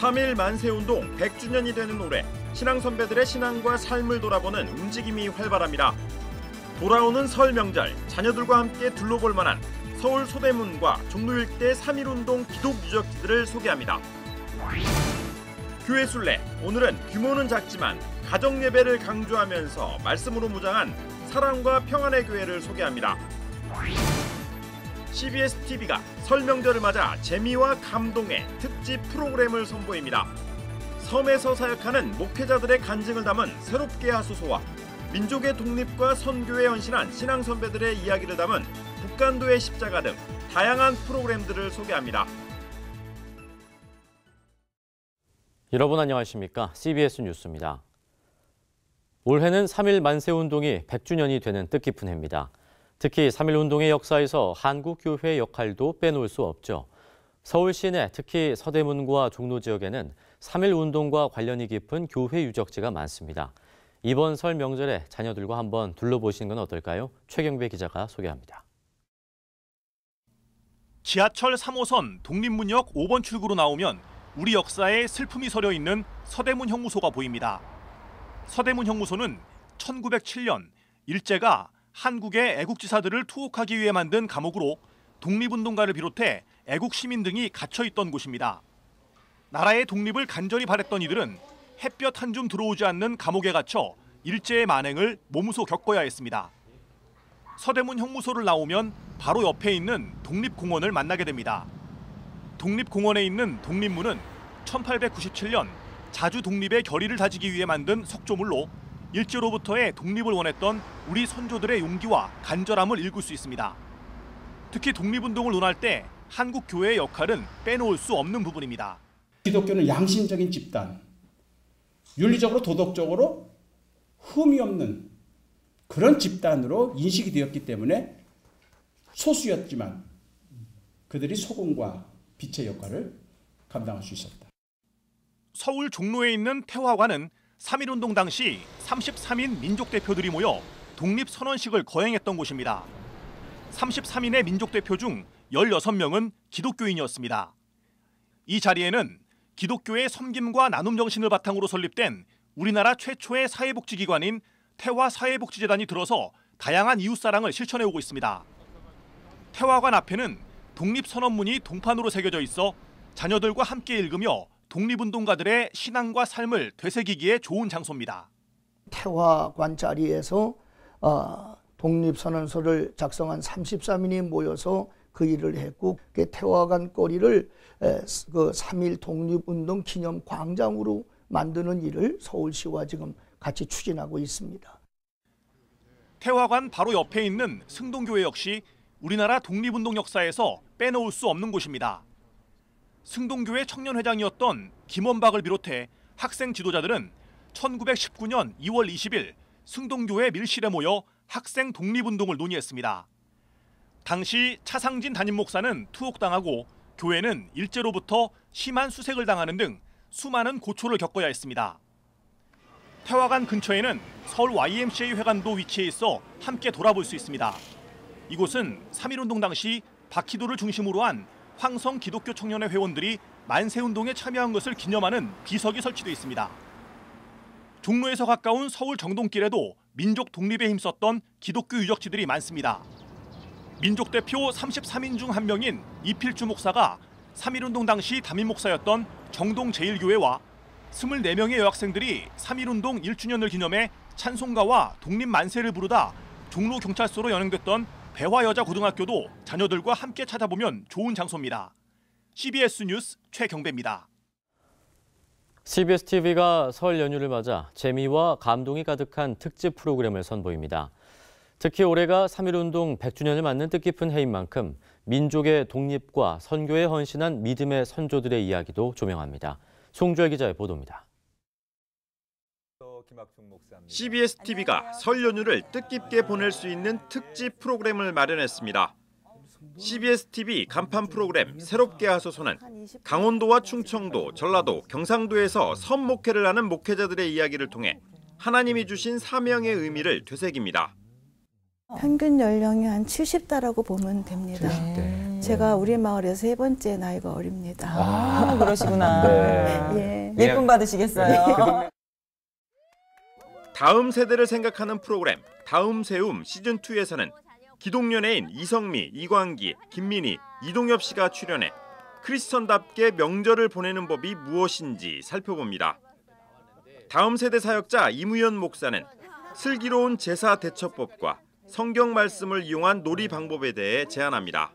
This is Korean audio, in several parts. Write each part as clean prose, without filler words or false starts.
3.1 만세운동 100주년이 되는 올해 신앙 선배들의 신앙과 삶을 돌아보는 움직임이 활발합니다. 돌아오는 설 명절, 자녀들과 함께 둘러볼 만한 서울 소대문과 종로 일대 3.1운동 기독 유적지들을 소개합니다. 교회 순례, 오늘은 규모는 작지만 가정 예배를 강조하면서 말씀으로 무장한 사랑과 평안의 교회를 소개합니다. CBS TV가 설 명절을 맞아 재미와 감동의 특집 프로그램을 선보입니다. 섬에서 사역하는 목회자들의 간증을 담은 새롭게 하소서와 민족의 독립과 선교에 헌신한 신앙 선배들의 이야기를 담은 북간도의 십자가 등 다양한 프로그램들을 소개합니다. 여러분 안녕하십니까? CBS 뉴스입니다. 올해는 3.1 만세운동이 100주년이 되는 뜻깊은 해입니다. 특히 3.1 운동의 역사에서 한국교회의 역할도 빼놓을 수 없죠. 서울 시내 특히 서대문과 종로 지역에는 3.1 운동과 관련이 깊은 교회 유적지가 많습니다. 이번 설 명절에 자녀들과 한번 둘러보시는 건 어떨까요? 최경배 기자가 소개합니다. 지하철 3호선 독립문역 5번 출구로 나오면 우리 역사에 슬픔이 서려 있는 서대문 형무소가 보입니다. 서대문 형무소는 1907년 일제가 한국의 애국지사들을 투옥하기 위해 만든 감옥으로 독립운동가를 비롯해 애국 시민 등이 갇혀 있던 곳입니다. 나라의 독립을 간절히 바랬던 이들은 햇볕 한 줌 들어오지 않는 감옥에 갇혀 일제의 만행을 몸소 겪어야 했습니다. 서대문 형무소를 나오면 바로 옆에 있는 독립공원을 만나게 됩니다. 독립공원에 있는 독립문은 1897년 자주 독립의 결의를 다지기 위해 만든 석조물로 일제로부터의 독립을 원했던 우리 선조들의 용기와 간절함을 읽을 수 있습니다. 특히 독립운동을 논할 때 한국 교회의 역할은 빼놓을 수 없는 부분입니다. 기독교는 양심적인 집단, 윤리적으로 도덕적으로 흠이 없는 그런 집단으로 인식이 되었기 때문에 소수였지만 그들이 소금과 빛의 역할을 감당할 수 있었다. 서울 종로에 있는 태화관은 3.1운동 당시 33인 민족 대표들이 모여 독립선언식을 거행했던 곳입니다. 33인의 민족 대표 중 16명은 기독교인이었습니다. 이 자리에는 기독교의 섬김과 나눔 정신을 바탕으로 설립된 우리나라 최초의 사회복지기관인 태화사회복지재단이 들어서 다양한 이웃사랑을 실천해오고 있습니다. 태화관 앞에는 독립선언문이 동판으로 새겨져 있어 자녀들과 함께 읽으며 독립운동가들의 신앙과 삶을 되새기기에 좋은 장소입니다. 태화관 자리에서 독립선언서를 작성한 33인이 모여서 그 일을 했고, 그 태화관 거리를 그 3.1 독립운동 기념 광장으로 만드는 일을 서울시와 지금 같이 추진하고 있습니다. 태화관 바로 옆에 있는 승동교회 역시 우리나라 독립운동 역사에서 빼놓을 수 없는 곳입니다. 승동교회 청년회장이었던 김원박을 비롯해 학생 지도자들은 1919년 2월 20일 승동교회 밀실에 모여 학생 독립운동을 논의했습니다. 당시 차상진 담임 목사는 투옥당하고 교회는 일제로부터 심한 수색을 당하는 등 수많은 고초를 겪어야 했습니다. 태화관 근처에는 서울 YMCA 회관도 위치해 있어 함께 돌아볼 수 있습니다. 이곳은 3.1운동 당시 박희도를 중심으로 한 황성 기독교 청년회 회원들이 만세운동에 참여한 것을 기념하는 비석이 설치되어 있습니다. 종로에서 가까운 서울 정동길에도 민족 독립에 힘썼던 기독교 유적지들이 많습니다. 민족 대표 33인 중 한 명인 이필주 목사가 3.1운동 당시 담임 목사였던 정동제일교회와 24명의 여학생들이 3.1운동 1주년을 기념해 찬송가와 독립만세를 부르다 종로경찰서로 연행됐던 배화여자고등학교도 자녀들과 함께 찾아보면 좋은 장소입니다. CBS 뉴스 최경배입니다. CBS TV가 설 연휴를 맞아 재미와 감동이 가득한 특집 프로그램을 선보입니다. 특히 올해가 3.1운동 100주년을 맞는 뜻깊은 해인 만큼 민족의 독립과 선교에 헌신한 믿음의 선조들의 이야기도 조명합니다. 송주열 기자의 보도입니다. CBS TV가 설 연휴를 뜻깊게 보낼 수 있는 특집 프로그램을 마련했습니다. CBS TV 간판 프로그램 새롭게 하소서는 강원도와 충청도, 전라도, 경상도에서 섬 목회를 하는 목회자들의 이야기를 통해 하나님이 주신 사명의 의미를 되새깁니다. 평균 연령이 한 70대라고 보면 됩니다. 제가 우리 마을에서 세 번째 나이가 어립니다. 아, 그러시구나. 예. 예쁨 받으시겠어요. 다음 세대를 생각하는 프로그램 다음 세움 시즌2에서는 기독연예인 이성미, 이광기, 김민희, 이동엽 씨가 출연해 크리스천답게 명절을 보내는 법이 무엇인지 살펴봅니다. 다음 세대 사역자 이무연 목사는 슬기로운 제사 대처법과 성경 말씀을 이용한 놀이 방법에 대해 제안합니다.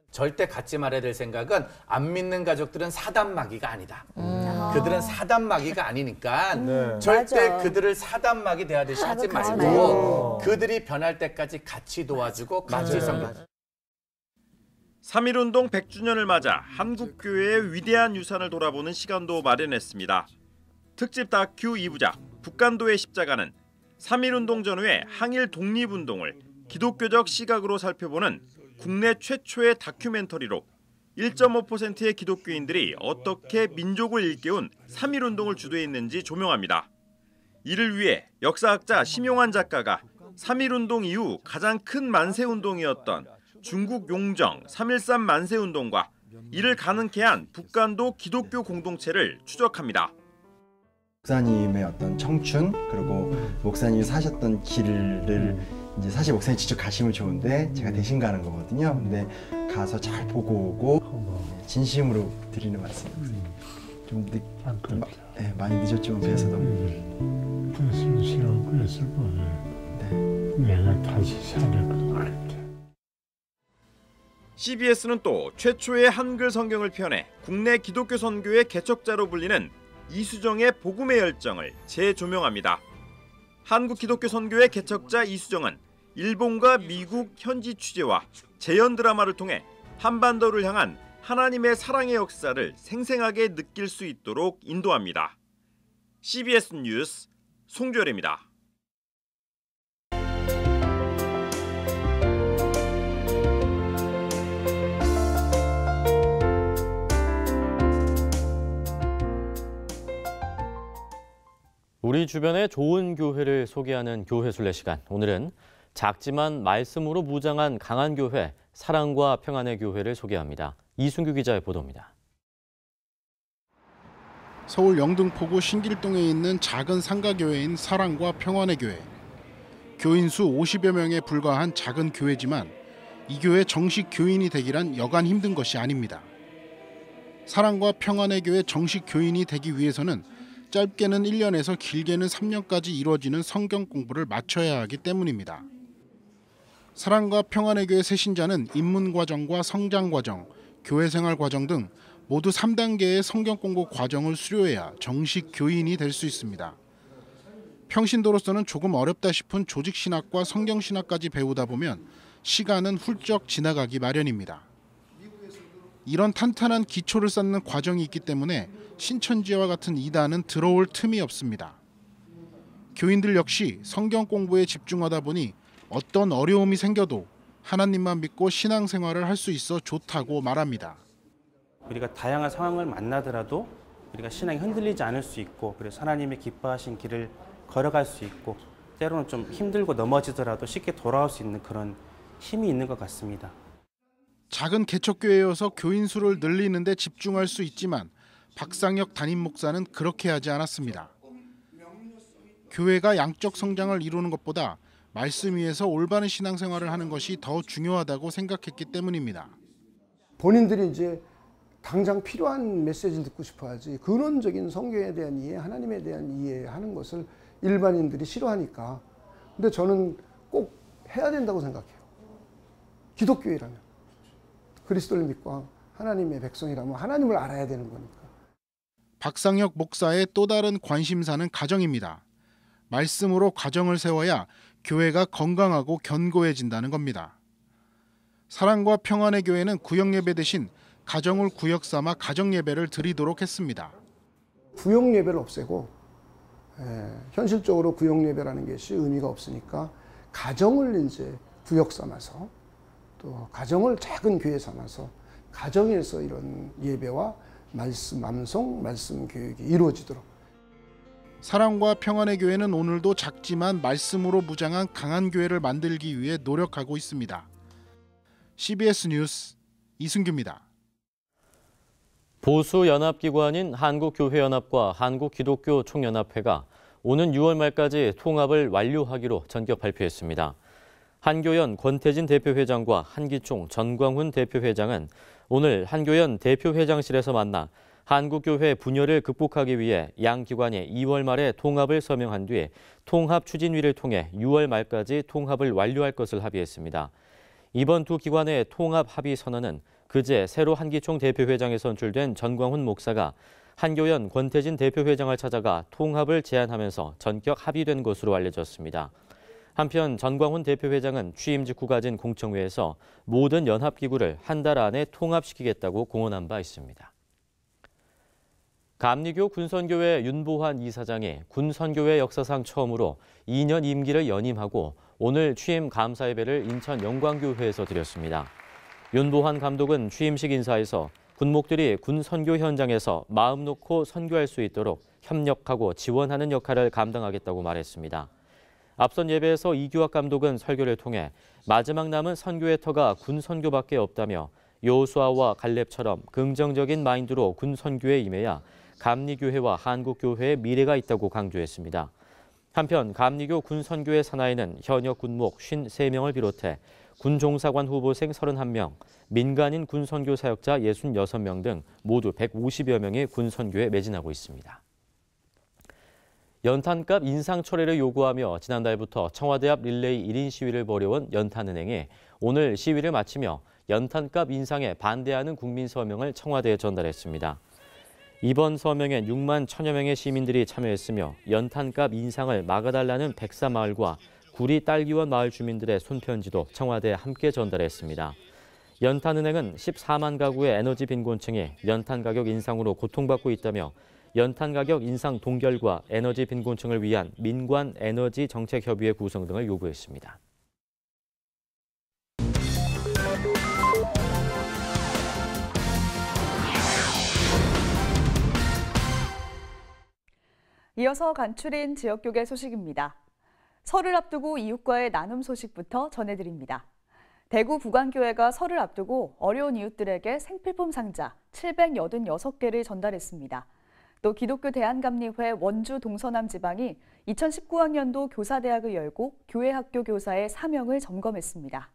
절대 갖지 말아야 될 생각은 안 믿는 가족들은 사단마귀가 아니다. 그들은 사단마귀가 아니니까 절대 맞아. 그들을 사단마귀 대하듯이 하지 말고 그들이 변할 때까지 같이 도와주고 같이 성경. 3.1운동 100주년을 맞아 한국교회의 위대한 유산을 돌아보는 시간도 마련했습니다. 특집 다큐 2부작 북간도의 십자가는 3.1운동 전후의 항일 독립운동을 기독교적 시각으로 살펴보는 국내 최초의 다큐멘터리로 1.5%의 기독교인들이 어떻게 민족을 일깨운 3.1운동을 주도했는지 조명합니다. 이를 위해 역사학자 심용환 작가가 3.1운동 이후 가장 큰 만세운동이었던 중국 용정 3.13 만세운동과 이를 가능케 한 북간도 기독교 공동체를 추적합니다. 목사님의 어떤 청춘 그리고 목사님이 사셨던 길을 이제 사실 목사님 직접 가시면 좋은데 제가 대신 가는 거거든요. 근데 가서 잘 보고 오고 진심으로 드리는 말씀입니다. 좀 많이 늦었지만 뵈서 너무 그랬으면 싫어 그랬을 거예요. 내가 다시 살아갈 것 같아. CBS는 또 최초의 한글 성경을 펴내 국내 기독교 선교의 개척자로 불리는 이수정의 복음의 열정을 재조명합니다. 한국 기독교 선교의 개척자 이수정은 일본과 미국 현지 취재와 재연 드라마를 통해 한반도를 향한 하나님의 사랑의 역사를 생생하게 느낄 수 있도록 인도합니다. CBS 뉴스 송주열입니다. 우리 주변의 좋은 교회를 소개하는 교회순례 시간. 오늘은 작지만 말씀으로 무장한 강한 교회, 사랑과 평안의 교회를 소개합니다. 이순규 기자의 보도입니다. 서울 영등포구 신길동에 있는 작은 상가교회인 사랑과 평안의 교회. 교인 수 50여 명에 불과한 작은 교회지만 이 교회 정식 교인이 되기란 여간 힘든 것이 아닙니다. 사랑과 평안의 교회 정식 교인이 되기 위해서는 짧게는 1년에서 길게는 3년까지 이루어지는 성경 공부를 마쳐야 하기 때문입니다. 사랑과 평안의 교회 새신자는 입문 과정과 성장 과정, 교회 생활 과정 등 모두 3단계의 성경 공부 과정을 수료해야 정식 교인이 될 수 있습니다. 평신도로서는 조금 어렵다 싶은 조직 신학과 성경 신학까지 배우다 보면 시간은 훌쩍 지나가기 마련입니다. 이런 탄탄한 기초를 쌓는 과정이 있기 때문에 신천지와 같은 이단은 들어올 틈이 없습니다. 교인들 역시 성경 공부에 집중하다 보니 어떤 어려움이 생겨도 하나님만 믿고 신앙생활을 할 수 있어 좋다고 말합니다. 우리가 다양한 상황을 만나더라도 우리가 신앙이 흔들리지 않을 수 있고 그래서 하나님의 기뻐하신 길을 걸어갈 수 있고 때로는 좀 힘들고 넘어지더라도 쉽게 돌아올 수 있는 그런 힘이 있는 것 같습니다. 작은 개척교회여서 교인 수를 늘리는 데 집중할 수 있지만 박상혁 담임 목사는 그렇게 하지 않았습니다. 교회가 양적 성장을 이루는 것보다 말씀 위에서 올바른 신앙생활을 하는 것이 더 중요하다고 생각했기 때문입니다. 본인들이 이제 당장 필요한 메시지를 듣고 싶어하지 근원적인 성경에 대한 이해, 하나님에 대한 이해하는 것을 일반인들이 싫어하니까. 근데 저는 꼭 해야 된다고 생각해요. 기독교회라면. 그리스도를 믿고 하나님의 백성이라면 하나님을 알아야 되는 거니까. 박상혁 목사의 또 다른 관심사는 가정입니다. 말씀으로 가정을 세워야 교회가 건강하고 견고해진다는 겁니다. 사랑과 평안의 교회는 구역예배 대신 가정을 구역 삼아 가정예배를 드리도록 했습니다. 구역예배를 없애고 현실적으로 구역예배라는 것이 의미가 없으니까 가정을 이제 구역 삼아서 또 가정을 작은 교회 삼아서 가정에서 이런 예배와 말씀 암송, 말씀 교육이 이루어지도록. 사랑과 평안의 교회는 오늘도 작지만 말씀으로 무장한 강한 교회를 만들기 위해 노력하고 있습니다. CBS 뉴스 이승규입니다. 보수 연합기관인 한국교회연합과 한국기독교총연합회가 오는 6월 말까지 통합을 완료하기로 전격 발표했습니다. 한교연 권태진 대표회장과 한기총 전광훈 대표회장은 오늘 한교연 대표회장실에서 만나 한국교회 분열을 극복하기 위해 양 기관이 2월 말에 통합을 서명한 뒤 통합추진위를 통해 6월 말까지 통합을 완료할 것을 합의했습니다. 이번 두 기관의 통합 합의 선언은 그제 새로 한기총 대표회장에 선출된 전광훈 목사가 한교연 권태진 대표회장을 찾아가 통합을 제안하면서 전격 합의된 것으로 알려졌습니다. 한편 전광훈 대표회장은 취임 직후 가진 공청회에서 모든 연합기구를 한 달 안에 통합시키겠다고 공언한 바 있습니다. 감리교 군선교회 윤보환 이사장이 군선교회 역사상 처음으로 2년 임기를 연임하고 오늘 취임 감사 예배를 인천 영광교회에서 드렸습니다. 윤보환 감독은 취임식 인사에서 군목들이 군 선교 현장에서 마음 놓고 선교할 수 있도록 협력하고 지원하는 역할을 감당하겠다고 말했습니다. 앞선 예배에서 이규학 감독은 설교를 통해 마지막 남은 선교의 터가 군 선교밖에 없다며 여호수아와 갈렙처럼 긍정적인 마인드로 군 선교에 임해야 감리교회와 한국교회의 미래가 있다고 강조했습니다. 한편 감리교 군 선교회 산하에는 현역 군목 53명을 비롯해 군종사관 후보생 31명, 민간인 군선교 사역자 66명 등 모두 150여 명이 군선교에 매진하고 있습니다. 연탄값 인상 철회를 요구하며 지난달부터 청와대 앞 릴레이 1인 시위를 벌여온 연탄은행이 오늘 시위를 마치며 연탄값 인상에 반대하는 국민 서명을 청와대에 전달했습니다. 이번 서명엔 6만 1천여 명의 시민들이 참여했으며 연탄값 인상을 막아달라는 백사마을과 구리 딸기원 마을 주민들의 손편지도 청와대에 함께 전달했습니다. 연탄은행은 14만 가구의 에너지 빈곤층이 연탄 가격 인상으로 고통받고 있다며 연탄 가격 인상 동결과 에너지 빈곤층을 위한 민관 에너지 정책 협의회 구성 등을 요구했습니다. 이어서 간추린 지역교계 소식입니다. 설을 앞두고 이웃과의 나눔 소식부터 전해드립니다. 대구 부관교회가 설을 앞두고 어려운 이웃들에게 생필품 상자 786개를 전달했습니다. 또 기독교 대한감리회 원주 동서남 지방이 2019학년도 교사대학을 열고 교회 학교 교사의 사명을 점검했습니다.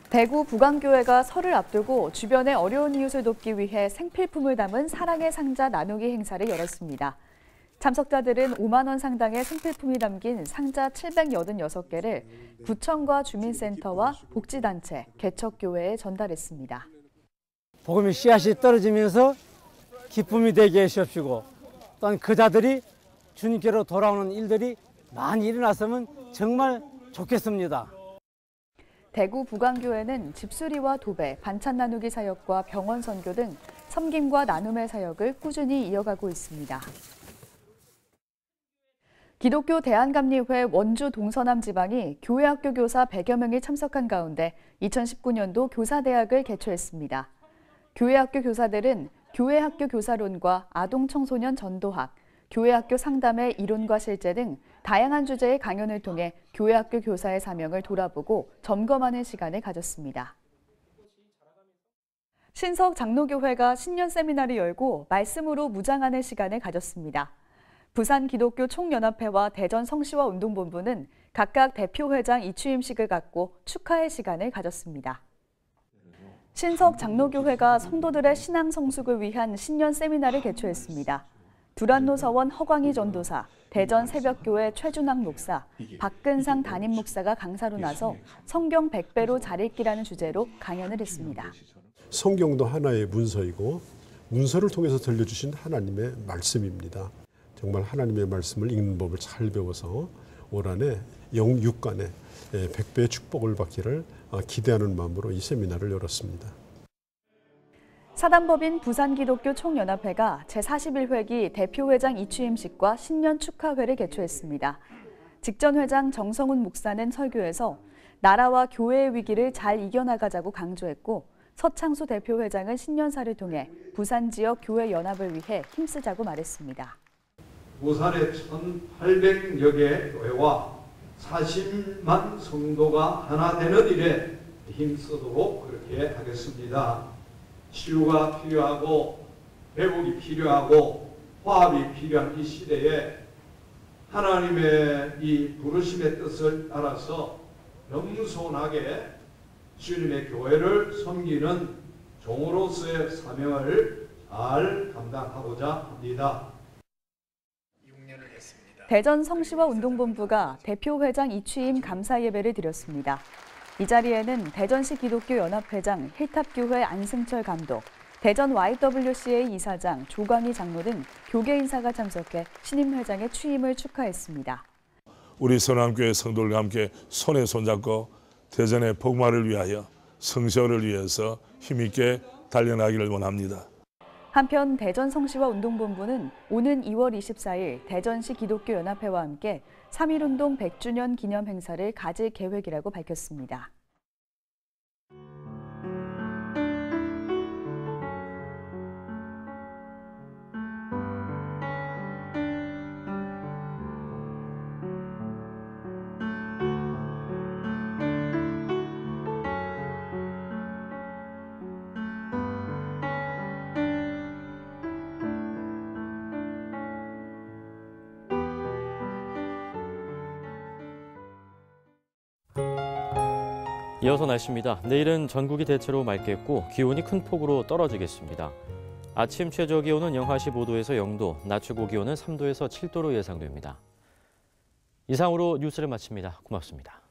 대구 부관교회가 설을 앞두고 주변의 어려운 이웃을 돕기 위해 생필품을 담은 사랑의 상자 나누기 행사를 열었습니다. 참석자들은 5만 원 상당의 생필품이 담긴 상자 786개를 구청과 주민센터와 복지단체, 개척교회에 전달했습니다. 복음의 씨앗이 떨어지면서 기쁨이 되게 해주시고 또한 그자들이 주님께로 돌아오는 일들이 많이 일어났으면 정말 좋겠습니다. 대구 부관교회는 집수리와 도배, 반찬 나누기 사역과 병원 선교 등 섬김과 나눔의 사역을 꾸준히 이어가고 있습니다. 기독교 대한감리회 원주 동서남 지방이 교회 학교 교사 100여 명이 참석한 가운데 2019년도 교사대학을 개최했습니다. 교회 학교 교사들은 교회 학교 교사론과 아동 청소년 전도학, 교회 학교 상담의 이론과 실제 등 다양한 주제의 강연을 통해 교회 학교 교사의 사명을 돌아보고 점검하는 시간을 가졌습니다. 신석 장로교회가 신년 세미나를 열고 말씀으로 무장하는 시간을 가졌습니다. 부산 기독교 총연합회와 대전 성시와 운동본부는 각각 대표회장 이취임식을 갖고 축하의 시간을 가졌습니다. 신석 장로교회가 성도들의 신앙 성숙을 위한 신년 세미나를 개최했습니다. 두란노 서원 허광희 전도사, 대전 새벽교회 최준학 목사, 박근상 담임 목사가 강사로 나서 성경 100배로 잘 읽기라는 주제로 강연을 했습니다. 성경도 하나의 문서이고 문서를 통해서 들려주신 하나님의 말씀입니다. 정말 하나님의 말씀을 읽는 법을 잘 배워서 올 한해 영육간에 100배의 축복을 받기를 기대하는 마음으로 이 세미나를 열었습니다. 사단법인 부산기독교 총연합회가 제41회기 대표회장 이취임식과 신년 축하회를 개최했습니다. 직전 회장 정성훈 목사는 설교에서 나라와 교회의 위기를 잘 이겨나가자고 강조했고 서창수 대표회장은 신년사를 통해 부산 지역 교회 연합을 위해 힘쓰자고 말했습니다. 부산의 1,800여 개 교회와 40만 성도가 하나 되는 일에 힘쓰도록 그렇게 하겠습니다. 치유가 필요하고 회복이 필요하고 화합이 필요한 이 시대에 하나님의 이 부르심의 뜻을 따라서 겸손하게 주님의 교회를 섬기는 종으로서의 사명을 잘 감당하고자 합니다. 대전 성시와 운동본부가 대표회장 이취임 감사 예배를 드렸습니다. 이 자리에는 대전시 기독교 연합회장 힐탑교회 안승철 감독, 대전 YWCA 이사장 조광희 장로 등 교계 인사가 참석해 신임 회장의 취임을 축하했습니다. 우리 선암교회 성도들과 함께 손에 손잡고 대전의 복마를 위하여 성시를 위해서 힘있게 달려나기를 원합니다. 한편 대전 성시와 운동본부는 오는 2월 24일 대전시 기독교 연합회와 함께 3.1운동 100주년 기념 행사를 가질 계획이라고 밝혔습니다. 이어서 날씨입니다. 내일은 전국이 대체로 맑겠고 기온이 큰 폭으로 떨어지겠습니다. 아침 최저기온은 영하 15도에서 0도, 낮 최고기온은 3도에서 7도로 예상됩니다. 이상으로 뉴스를 마칩니다. 고맙습니다.